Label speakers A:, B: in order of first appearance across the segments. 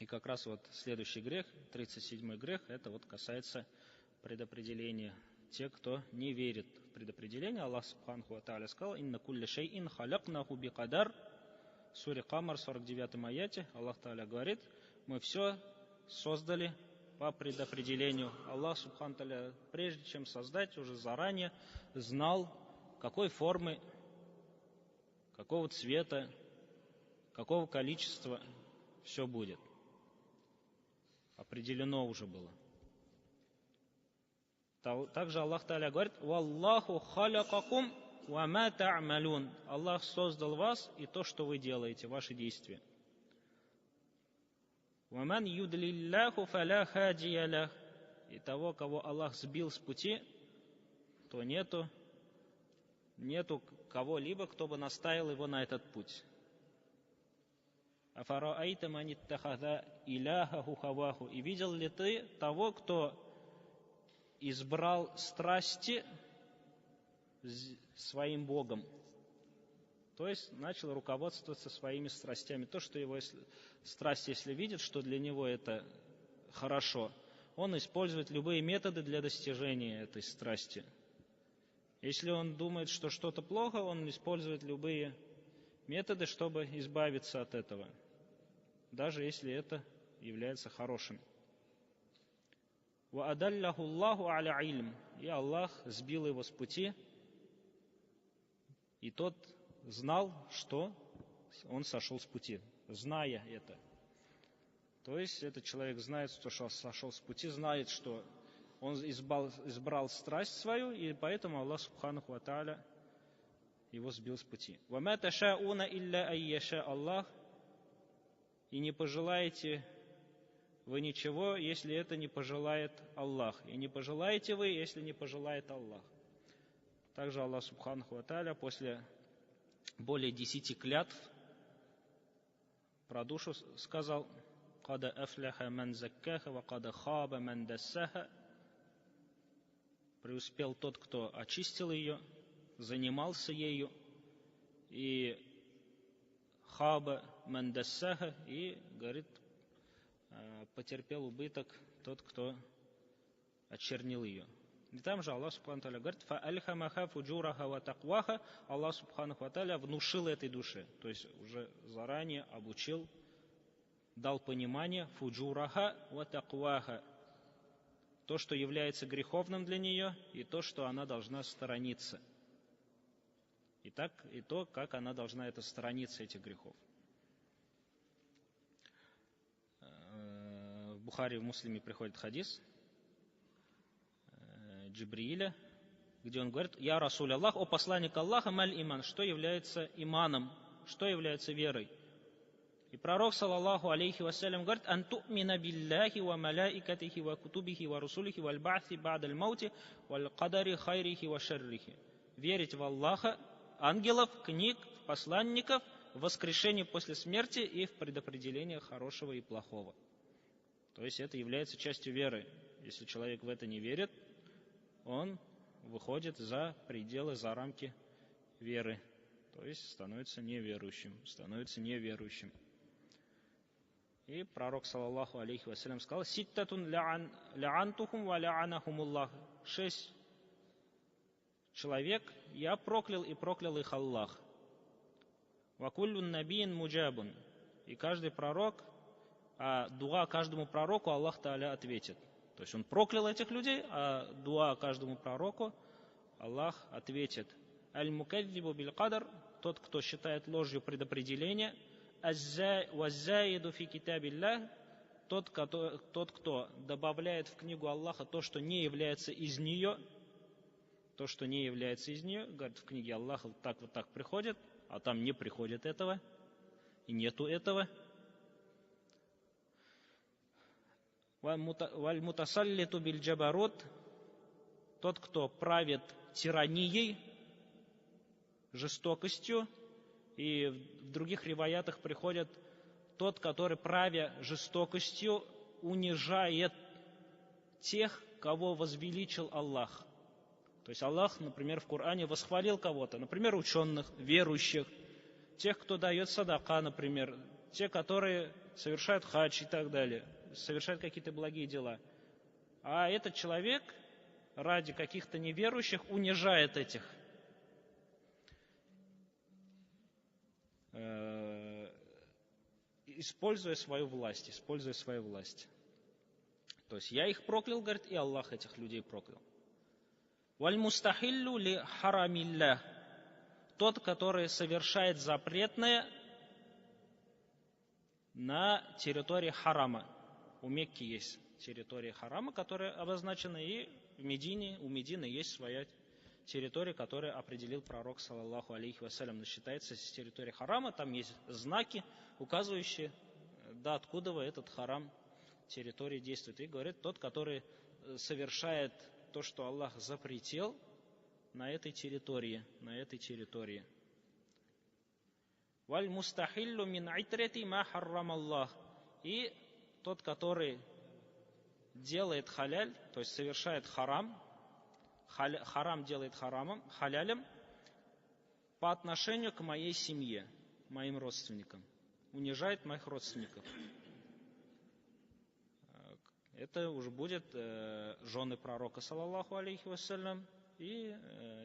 A: И как раз вот следующий грех, 37-й грех, это вот касается предопределения. Те, кто не верит в предопределение, Аллах Субханаху ва Тааля сказал: «Инна кулля шайин халякнаху бикадар». В суре Камар, 49-м аяте, Аллах Тааля говорит: мы все создали по предопределению. Аллах Субхану Тааля, прежде чем создать, уже заранее знал, какой формы, какого цвета, какого количества все будет. Определено уже было. Также Аллах Тааля говорит: «Валлаху халякакум ва ма та'малун». Аллах создал вас и то, что вы делаете, ваши действия. «Ваман юдлилляху фаля хадия лях». И того, кого Аллах сбил с пути, то нету кого-либо, кто бы наставил его на этот путь. «Афараайта ман иттахаза иляхаху хаваху». И видел ли ты того, кто избрал страсти своим Богом? То есть начал руководствоваться своими страстями. То, что его страсть, если видит, что для него это хорошо, он использует любые методы для достижения этой страсти. Если он думает, что что-то плохо, он использует любые методы, чтобы избавиться от этого, даже если это является хорошим. «Ваадалляху Аллаху аля илм». И Аллах сбил его с пути, и тот знал, что он сошел с пути, зная это. То есть этот человек знает, что сошел с пути, знает, что он избрал страсть свою, и поэтому Аллах Субханаху ва Тааля его сбил с пути. «Вама ташауна илля айяша Аллах». И не пожелаете вы ничего, если это не пожелает Аллах. И не пожелаете вы, если не пожелает Аллах. Также Аллах Субханаху ва Тааля после более 10 клятв про душу сказал: «Када афляха ман заккаха ва када хаба ман дассаха». Преуспел тот, кто очистил ее, занимался ею, и хаба ман дассаха, и, говорит, потерпел убыток тот, кто очернил ее. И там же Аллах Субхану Тааля говорит: «Фа'альхамаха фуджураха ва такваха». Аллах Субхану Тааля внушил этой душе, то есть уже заранее обучил, дал понимание фуджураха ва такваха, то, что является греховным для нее, и то, что она должна сторониться. И то, как она должна это сторониться, этих грехов. В Бухари, в Муслиме приходит хадис Джибрииля, где он говорит: «Я Расуль Аллах, о посланник Аллаха, маль иман». Что является иманом, что является верой? И пророк, саллаллаху алейхи вассалям, говорит: «Ан ту'мина билляхи ва малаикатихи ва кутубихи ва русулихи валь ба'си ба'даль маути валь кадари хайрихи ва шаррихи». Верить в Аллаха, ангелов, книг, посланников, в воскрешение после смерти и в предопределение хорошего и плохого. То есть это является частью веры. Если человек в это не верит, он выходит за пределы, за рамки веры. То есть становится неверующим. И пророк, саллаллаху алейхи вассалям, сказал: «Ситтатун ла'антухум ва ла'анахумуллах». 6 человек я проклял, и проклял их Аллах. «Ва куллун набиин муджабун». И каждый пророк, дуа каждому пророку Аллах Тааля ответит. То есть он проклял этих людей, а дуа каждому пророку Аллах ответит. «Аль-мукаддибу биль-кадар», тот, кто считает ложью предопределение. «Ваззаиду фи китабиллах», тот, кто добавляет в книгу Аллаха то, что не является из нее. То, что не является из нее, говорит, в книге Аллаха вот так приходит, а там не приходит этого, и нету этого. «Валь-мутасаллиту биль-джабарут», тот, кто правит тиранией, жестокостью. И в других риваятах приходит тот, который, правя жестокостью, унижает тех, кого возвеличил Аллах. То есть Аллах, например, в Коране восхвалил кого-то, например, ученых, верующих, тех, кто дает садака, например, те, которые совершают хадж и так далее, совершают какие-то благие дела. А этот человек ради каких-то неверующих унижает этих. Используя свою власть. То есть я их проклял, говорит, и Аллах этих людей проклял. Валь мустахиллю ли харамилля. Тот, который совершает запретное на территории харама. У Мекки есть территория харама, которая обозначена, и в Медине, у Медины есть своя территория, которую определил пророк, саллаллаху алейхи вассалям. Считается с территории харама, там есть знаки, указывающие, да, откуда этот харам территории действует. И говорит, тот, который совершает то, что Аллах запретил на этой территории. Валь мустахиллю мин айтрати ма харрам Аллах. И тот, который делает халяль, то есть совершает харам делает халялем по отношению к моей семье, моим родственникам. Унижает моих родственников. Это уже будет жены пророка, саллаллаху алейхи вассалям, и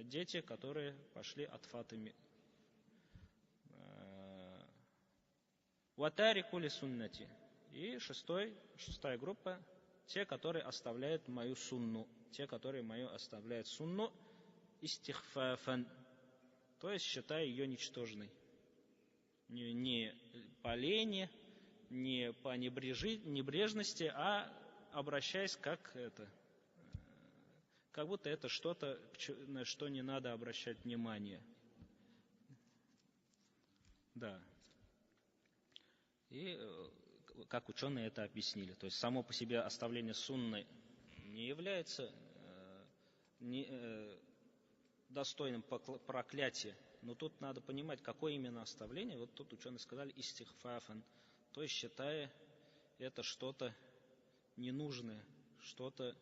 A: дети, которые пошли от Фатимы. Ватарику ли суннати. И шестая группа, те, которые оставляют мою сунну. Оставляют сунну истихфафан, то есть считая ее ничтожной. Не по лени, не по небрежности, а обращаясь как будто это что-то, на что не надо обращать внимание. Да. И как ученые это объяснили. То есть само по себе оставление сунны не является достойным проклятия. Но тут надо понимать, какое именно оставление. Вот тут ученые сказали истихфафан, то есть считая это что-то ненужное, что-то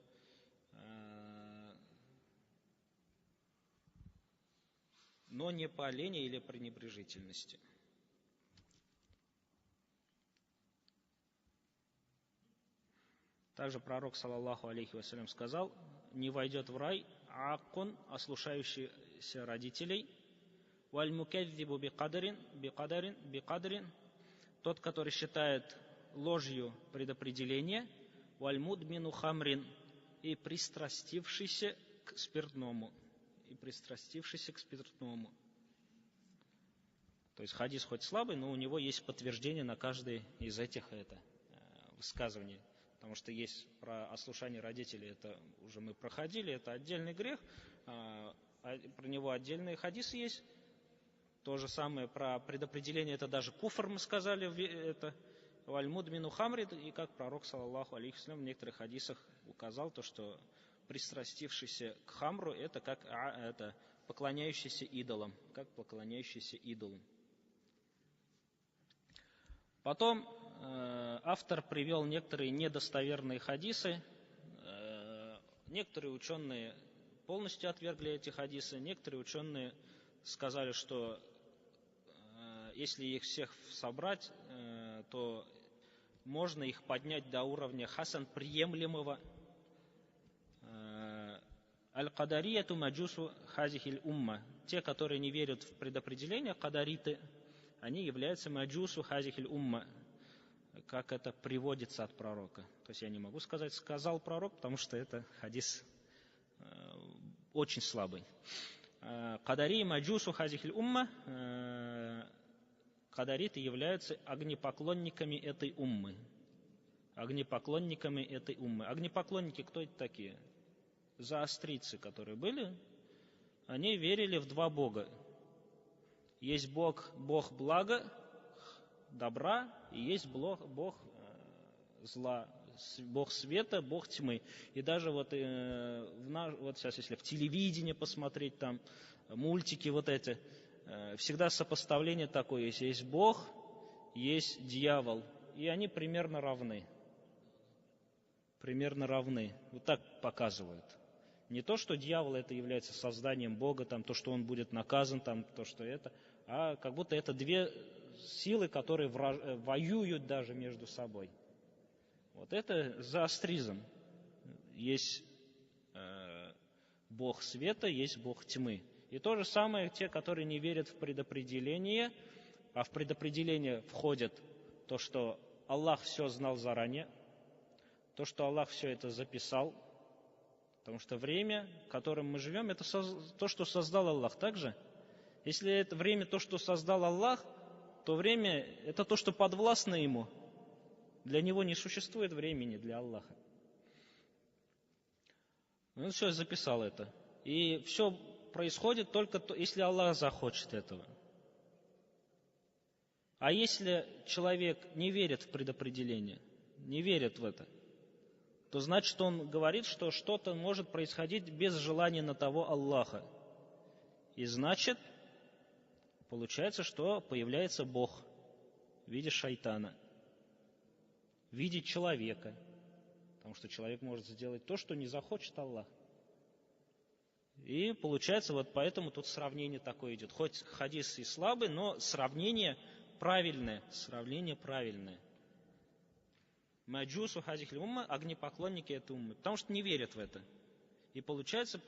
A: но не по лени или пренебрежительности. Также пророк, саллаллаху алейхи вассалям, сказал: не войдет в рай аккун, ослушающийся родителей, валь мукадзибу бикадрин, тот, который считает ложью предопределение, валь мудмину хамрин, и пристрастившийся к спиртному. То есть хадис хоть слабый, но у него есть подтверждение на каждое из этих высказываний. Потому что есть про ослушание родителей, это уже мы проходили, это отдельный грех, про него отдельные хадисы есть. То же самое про предопределение, это даже куфр мы сказали, это валь-мудмину хамрид, и как пророк, саллаллаху алейхи вассалям, в некоторых хадисах указал то, что пристрастившийся к хамру, это как поклоняющийся идолам, Потом автор привел некоторые недостоверные хадисы. Некоторые ученые полностью отвергли эти хадисы, некоторые ученые сказали, что если их всех собрать, то можно их поднять до уровня хасан, приемлемого. Аль-Кадарияту маджусу хазихиль умма. Те, которые не верят в предопределение, кадариты, они являются маджусу хазихиль умма, как это приводится от пророка. То есть я не могу сказать, сказал пророк, потому что это хадис очень слабый. Кадари маджусу хазихиль умма. Кадариты являются огнепоклонниками этой уммы. Огнепоклонники кто это такие? Зороастрийцы, которые были, они верили в два бога. Есть Бог вот добра, и есть Бог зла, Бог света, Бог тьмы. И даже вот сейчас, если в телевидении посмотреть, там мультики вот эти, всегда сопоставление такое есть. Есть Бог, есть дьявол, и они примерно равны. Вот так показывают. Не то, что дьявол это является созданием Бога, там, то, что он будет наказан, там, то, что это, а как будто это две силы, которые воюют даже между собой. Вот это зороастризм. Есть Бог света, есть Бог тьмы. И то же самое те, которые не верят в предопределение, а в предопределение входит то, что Аллах все знал заранее, то, что Аллах все это записал, потому что время, в котором мы живем, это то, что создал Аллах. Также, если это время то, что создал Аллах, то время это то, что подвластно Ему. Для Него не существует времени, для Аллаха. Он все записал это. И все происходит только если Аллах захочет этого. А если человек не верит в предопределение, не верит в это, то значит он говорит, что что-то может происходить без желания на того Аллаха. И значит, получается, что появляется Бог в виде шайтана, в виде человека. Потому что человек может сделать то, что не захочет Аллах. И получается, вот поэтому тут сравнение такое идет. Хоть хадис и слабый, но сравнение правильное. Маджусу хазихли умма, огнепоклонники этой уммы. Потому что не верят в это. И получается,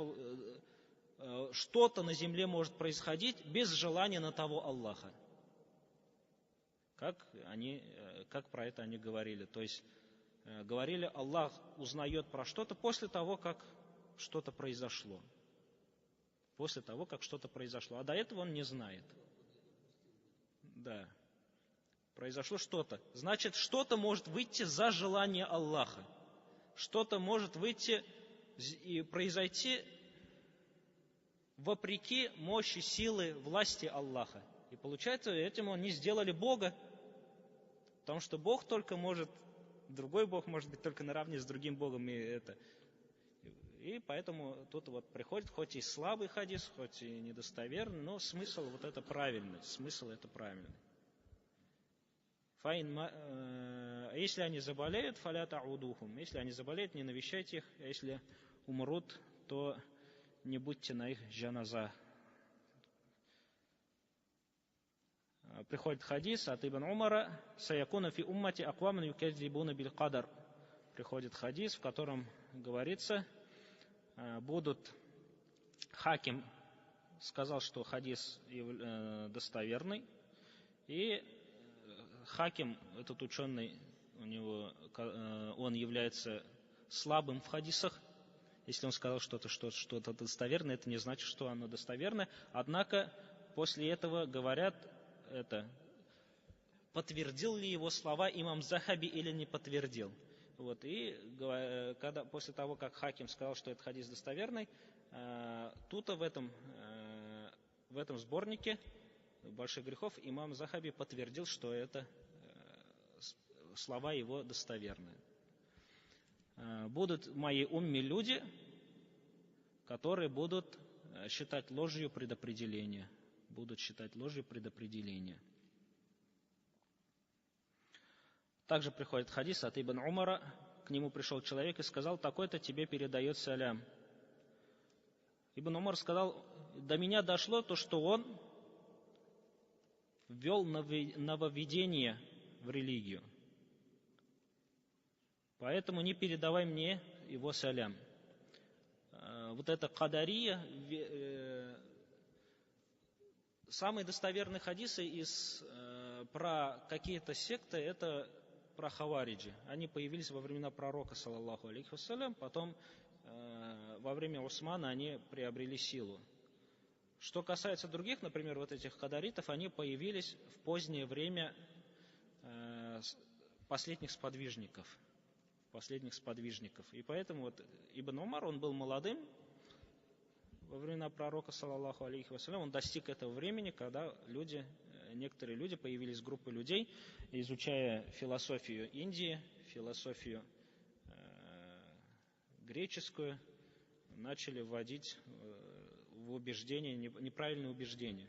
A: что-то на земле может происходить без желания на того Аллаха. Как про это они говорили. То есть, говорили, Аллах узнает про что-то после того, как что-то произошло. После того, как что-то произошло. А до этого он не знает. Да. Произошло что-то. Значит, что-то может выйти за желание Аллаха. Что-то может выйти и произойти вопреки мощи, силы, власти Аллаха. И получается, этим они сделали Бога. Потому что Бог только может, другой Бог может быть только наравне с другим Богом. И поэтому тут вот приходит, хоть и слабый хадис, хоть и недостоверный, но смысл вот это правильный. Если они заболеют, фаля та'удухум. Если они заболеют, не навещайте их. А если умрут, то не будьте на их джаназа. Приходит хадис от Ибн Умара: «Саякуна фи уммати акваман юкадзибуна бил кадар». Приходит хадис, в котором говорится, будут... Хаким сказал, что хадис достоверный, и Хаким, этот ученый, он является слабым в хадисах. Если он сказал что-то достоверное, это не значит, что оно достоверное. Однако после этого говорят подтвердил ли его слова имам Захаби или не подтвердил. Вот, и после того, как Хаким сказал, что этот хадис достоверный, тут в этом сборнике больших грехов имам Захаби подтвердил, что это слова его достоверные. Будут в моей умме люди, которые будут считать ложью предопределение. Также приходит хадис от Ибн Умара. К нему пришел человек и сказал: такой-то тебе передает салям. Ибн Умар сказал: до меня дошло то, что он ввел нововведение в религию. Поэтому не передавай мне его салям. Вот это кадария, самые достоверные хадисы про какие-то секты, это про хавариджи. Они появились во времена пророка, саллаллаху алейхи вассалям, потом во время Усмана они приобрели силу. Что касается других, например, вот этих кадаритов, они появились в позднее время последних сподвижников. И поэтому вот Ибн Умар, он был молодым во времена пророка, саллаллаху алейхи вассалям, он достиг этого времени, когда некоторые люди, появились группы людей, изучая философию Индии, философию греческую, начали вводить в убеждения, неправильные убеждения.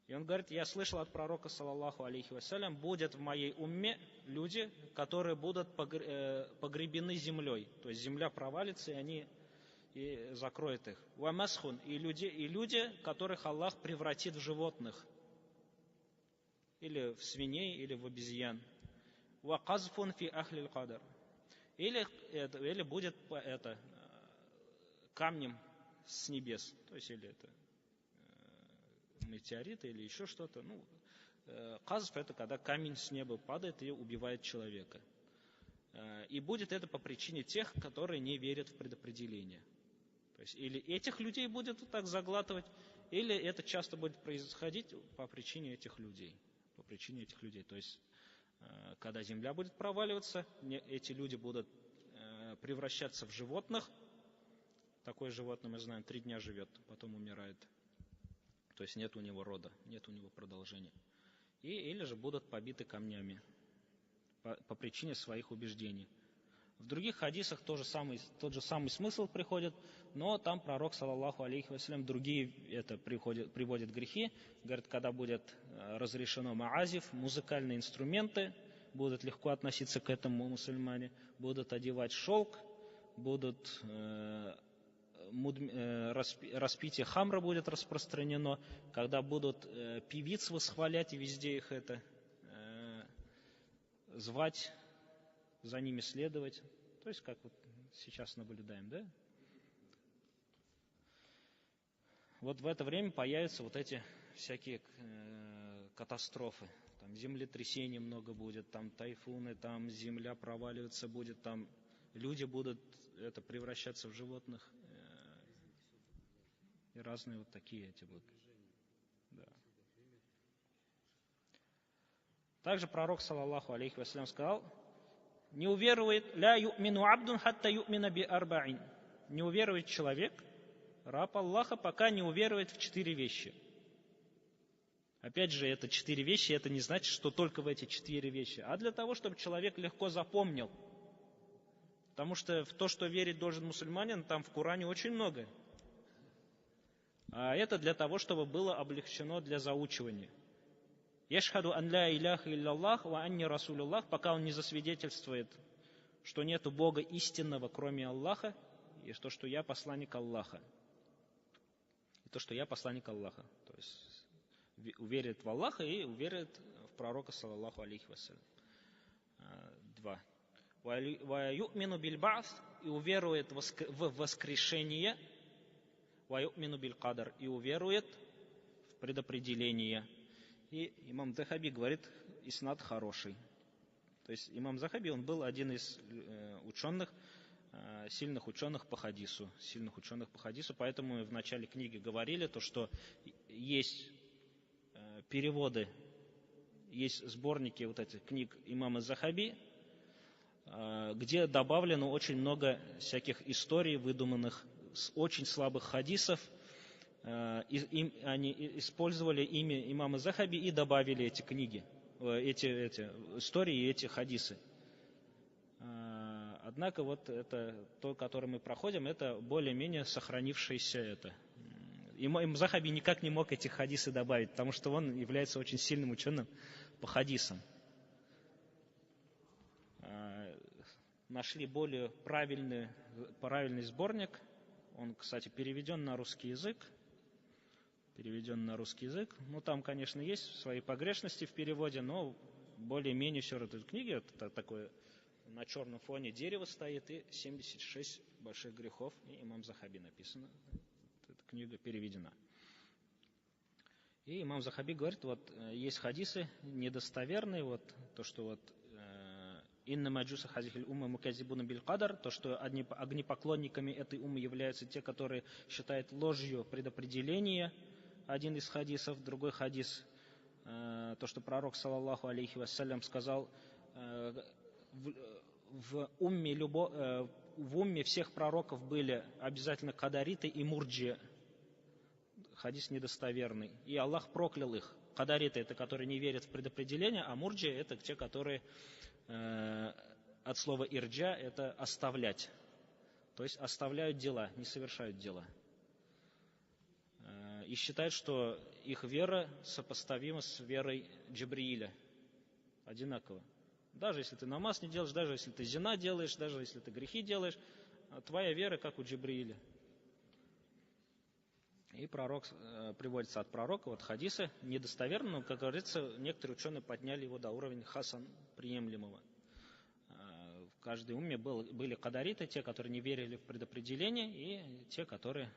A: И он говорит: я слышал от пророка, саллаллаху алейхи вассалям, будет в моей умме люди, которые будут погребены землей. То есть земля провалится, и они закроют их. Уамасхун, и люди, которых Аллах превратит в животных. или в свиней, или в обезьян. Ва казфун фи ахлил кадар. Или будет камнем с небес. То есть, или это метеориты, или еще что-то. Казф — это когда камень с неба падает и убивает человека. И будет это по причине тех, которые не верят в предопределение. То есть, или этих людей будет вот так заглатывать, или это часто будет происходить по причине этих людей. По причине этих людей. То есть, когда земля будет проваливаться, эти люди будут превращаться в животных. Такое животное, мы знаем, 3 дня живет, потом умирает. То есть нет у него рода, нет у него продолжения. Или же будут побиты камнями по причине своих убеждений. В других хадисах тот же самый смысл приходит, но там пророк, саллаллаху алейхи вассалям, другие приводят грехи. Говорит, когда будет разрешено маазиф, музыкальные инструменты, будут легко относиться к этому мусульмане, будут одевать шелк, будут распитие хамра будет распространено, когда будут певиц восхвалять, и везде их звать, за ними следовать. То есть, как вот сейчас наблюдаем, да? Вот в это время появятся вот эти всякие катастрофы. Там землетрясений много будет, там тайфуны, там земля проваливаться будет, там люди будут превращаться в животных. И разные вот такие эти будут. Да. Также пророк, саллаллаху алейхи вассалям, сказал: не уверует ля ю'мину абдун хатта ю'мина би арба'ин. Не уверует человек, раб Аллаха, пока не уверует в 4 вещи. Опять же, это 4 вещи, это не значит, что только в эти 4 вещи, а для того, чтобы человек легко запомнил. Потому что в то, что верить должен мусульманин, там в Коране очень много. А это для того, чтобы было облегчено для заучивания. Яшхаду ан ля иляха илляллах ва анни расулуллах, пока он не засвидетельствует, что нету Бога истинного, кроме Аллаха, и то, что я посланник Аллаха. И то, что я посланник Аллаха. То есть уверит в Аллаха и уверит в пророка, саллаллаху алейхи вассалям. 2. Ва ю'мину биль ба'с, и уверует в воскрешение. Ва ю'мину биль кадар, и уверует в предопределение. И имам Захаби говорит, иснад хороший. То есть имам Захаби, он был один из ученых, сильных ученых по хадису. Поэтому мы в начале книги говорили, то, что есть переводы, есть сборники вот этих книг имама Захаби, где добавлено очень много всяких историй, выдуманных с очень слабых хадисов. Они использовали имя имама Захаби и добавили эти книги, эти истории и эти хадисы. Однако вот это то, которое мы проходим, это более-менее сохранившееся это. Имам Захаби никак не мог эти хадисы добавить, потому что он является очень сильным ученым по хадисам. Нашли более правильный сборник. Он, кстати, переведен на русский язык. Ну, там, конечно, есть свои погрешности в переводе, но более-менее все равно. Книги, это такое, на черном фоне дерево стоит, и 76 больших грехов, и имам Захаби написано. Эта книга переведена. И имам Захаби говорит, вот есть хадисы недостоверные, вот то, что вот инна маджуса хазихиль умма муказибуна биль кадар, то, что огнепоклонниками этой уммы являются те, которые считают ложью предопределение. Один из хадисов, другой хадис, то, что пророк, саллаллаху алейхи вассалям, сказал, в умме всех пророков были обязательно кадариты и мурджи. Хадис недостоверный. И Аллах проклял их. Кадариты — это которые не верят в предопределение, а мурджи — это те, которые от слова ирджа — это оставлять. То есть оставляют дела, не совершают дела. И считают, что их вера сопоставима с верой Джибрииля. Одинаково. Даже если ты намаз не делаешь, даже если ты зина делаешь, даже если ты грехи делаешь, твоя вера как у Джибрииля. И пророк, приводится от пророка, вот хадисы недостоверны, но, как говорится, некоторые ученые подняли его до уровня хасан, приемлемого. В каждой умме были кадариты, те, которые не верили в предопределение, и те, которые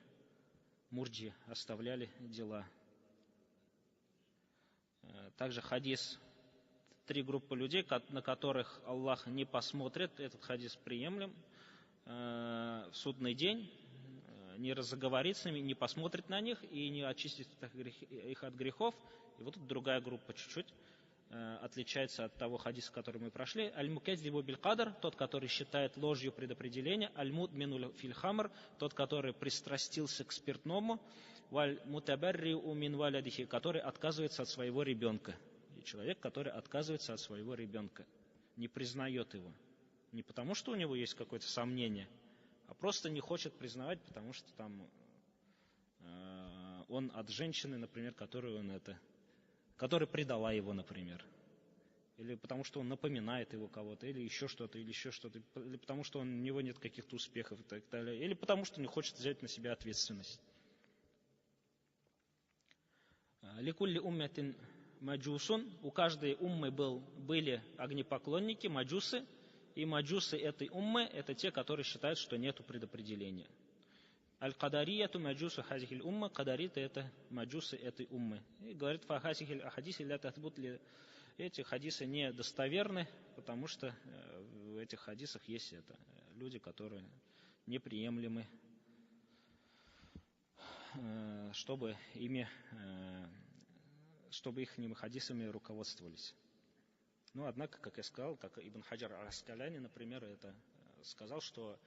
A: мурджи, оставляли дела. Также хадис, 3 группы людей, на которых Аллах не посмотрит, этот хадис приемлем в судный день, не разговаривает с ними, не посмотрит на них и не очистит их от грехов. И вот другая группа чуть-чуть отличается от того хадиса, который мы прошли. Аль-мукадзибу биль-кадр, тот, который считает ложью предопределения. Аль-мудмину фил-хамр, тот, который пристрастился к спиртному. Валь-мутабарриу мин валядихи, который отказывается от своего ребенка. И человек, который отказывается от своего ребенка, не признает его. Не потому, что у него есть какое-то сомнение, а просто не хочет признавать, потому что там он от женщины, например, которая предала его, например. Или потому что он напоминает его кого-то, или еще что-то, или потому что у него нет каких-то успехов и так далее. Или потому что не хочет взять на себя ответственность. Ликулли умматин маджусун. У каждой уммы были огнепоклонники, маджусы. И маджусы этой уммы – это те, которые считают, что нет предопределения. Аль-кадарияту маджусу хазихиль умма. Кадариты – это маджусы этой уммы. И говорит, фахасихиль ахадиси ля татбут ли. Эти хадисы недостоверны, потому что в этих хадисах есть люди, которые неприемлемы, чтобы их хадисами руководствовались. Но, однако, как я сказал, как Ибн Хаджар ас-Скаляни, например, это сказал, что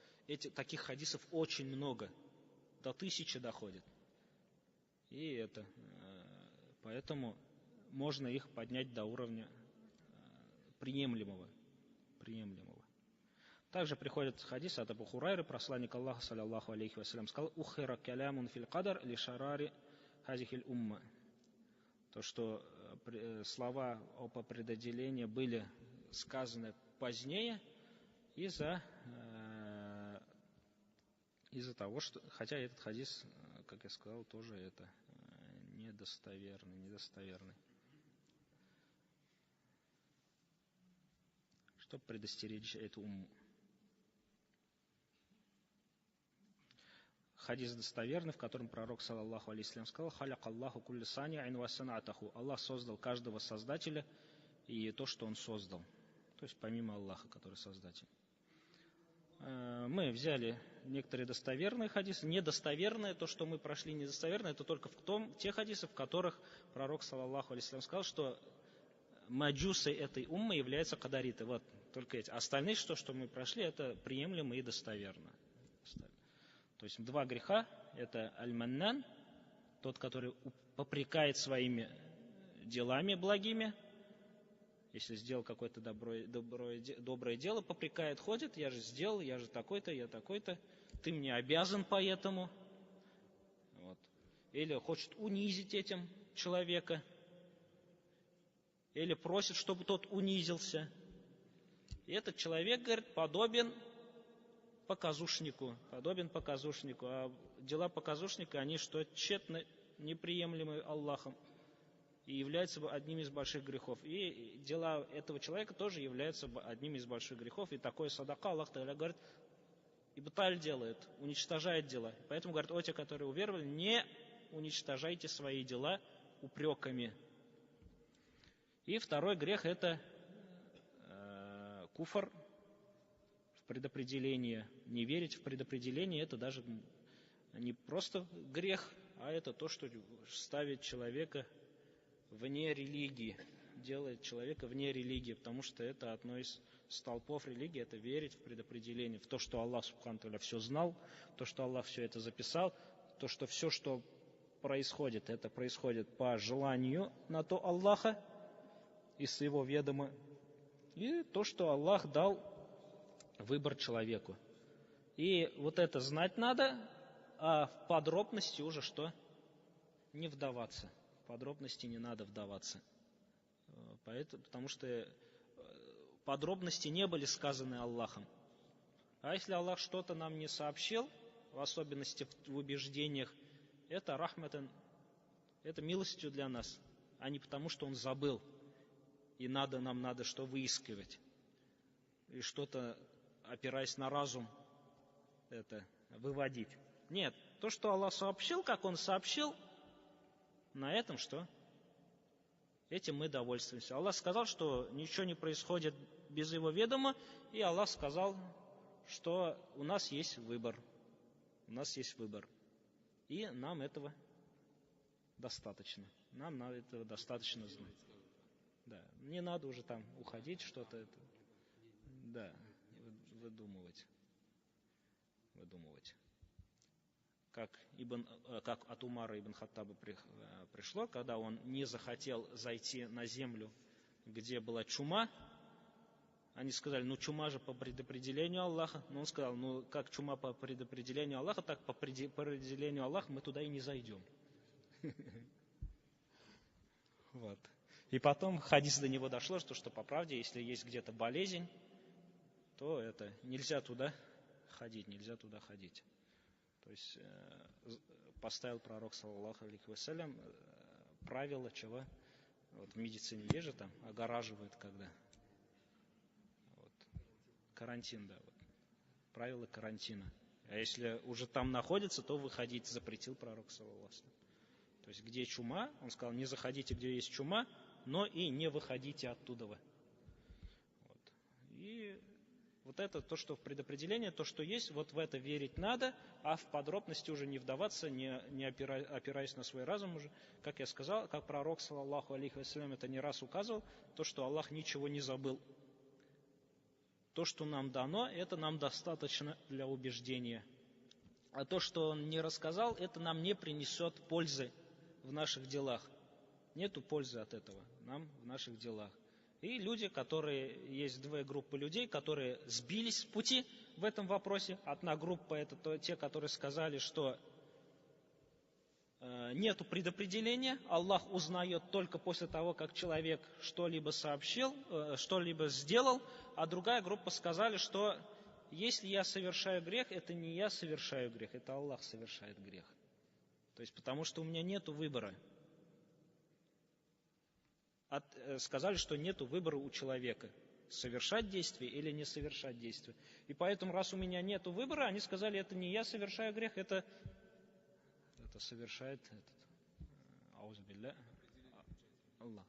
A: таких хадисов очень много, до 1000 доходит. И поэтому можно их поднять до уровня приемлемого. Также приходит хадис от Абу Хурайры, посланник Аллаха, саллаллаху алейхи вассалям, сказал: «Ухира калямун фил кадар ли шарари хазихиль умма». То, что слова об определении были сказаны позднее из-за того, что, хотя этот хадис, как я сказал, тоже это недостоверный. Чтобы предостеречь эту умму. Хадис достоверный, в котором пророк, саллаллаху алейхи вассалям, сказал: «Халяк Аллаху кулли сани'ин ва санатаху». Аллах создал каждого создателя и то, что он создал. То есть помимо Аллаха, который создатель. Мы взяли некоторые достоверные хадисы. Недостоверные, то, что мы прошли недостоверное, это только в тех хадисах, в которых пророк, саллаллаху алейхи вассалям, сказал, что маджусы этой уммы являются кадариты. Вот только эти. Остальные, что мы прошли, это приемлемо и достоверно. То есть 2 греха – это аль-маннан, тот, который попрекает своими делами благими. Если сделал какое-то доброе дело, попрекает, ходит: я же сделал, я же такой-то, я такой-то, ты мне обязан поэтому. Вот. Или хочет унизить этим человека, или просит, чтобы тот унизился. И этот человек, говорит, подобен показушнику. А дела показушника, они что? Тщетно неприемлемы Аллахом и являются одним из больших грехов. И дела этого человека тоже являются одним из больших грехов. И такое садака, Аллах Та'аля говорит, ибталь делает, уничтожает дела. Поэтому, говорит, те, которые уверовали, не уничтожайте свои дела упреками. И 2 грех – это куфр в предопределение. Не верить в предопределение – это даже не просто грех, а это то, что ставит человека вне религии, делает человека вне религии, потому что это одно из столпов религии, это верить в предопределение, в то, что Аллах Субхану ва Тааля все знал, то, что Аллах все это записал, то, что все, что происходит, это происходит по желанию на то Аллаха из своего ведома, и то, что Аллах дал выбор человеку. И вот это знать надо, а в подробности уже что? Не вдаваться. В подробности не надо вдаваться. Потому что подробности не были сказаны Аллахом. А если Аллах что-то нам не сообщил, в особенности в убеждениях, это рахматан, это милостью для нас, а не потому, что он забыл. И нам надо что выискивать. И что-то, опираясь на разум, это выводить. Нет, то, что Аллах сообщил, как Он сообщил, на этом что? Этим мы довольствуемся. Аллах сказал, что ничего не происходит без Его ведома, и Аллах сказал, что у нас есть выбор. У нас есть выбор. И нам этого достаточно. Нам этого достаточно знать. Да, не надо уже там уходить, что-то это. Да, выдумывать. Как от Умара ибн Хаттаба пришло, когда он не захотел зайти на землю, где была чума. Они сказали, чума же по предопределению Аллаха. Но он сказал, как чума по предопределению Аллаха, так по предопределению Аллаха мы туда и не зайдем. Вот. И потом хадис до него дошло, что по правде, если есть где-то болезнь, то это нельзя туда ходить. То есть поставил пророк, саллаллаху алейхи вассалям, правило чего? Вот в медицине есть же там, огораживают когда. Вот. Карантин, да. Вот. Правило карантина. А если уже там находится, то выходить запретил пророк, саллаллаху алейхи. То есть где чума, он сказал, не заходите, где есть чума, но и не выходите оттуда. Вот. И вот это то, что в предопределении, то, что есть, вот в это верить надо, а в подробности уже не вдаваться, не опираясь на свой разум уже. Как я сказал, как пророк, саллаллаху алейхи вассалям, это не раз указывал, то, что Аллах ничего не забыл. То, что нам дано, это нам достаточно для убеждения. А то, что Он не рассказал, это нам не принесет пользы в наших делах. Нету пользы от этого нам в наших делах. И люди, есть две группы людей, которые сбились с пути в этом вопросе. Одна группа это те, которые сказали, что нету предопределения, Аллах узнает только после того, как человек что-либо сообщил, что-либо сделал, а другая группа сказали, что если я совершаю грех, это не я совершаю грех, это Аллах совершает грех. То есть потому что у меня нету выбора. Сказали, что нет выбора у человека, совершать действие или не совершать действие. И поэтому, раз у меня нет выбора, они сказали, это не я совершаю грех, это совершает Аллах.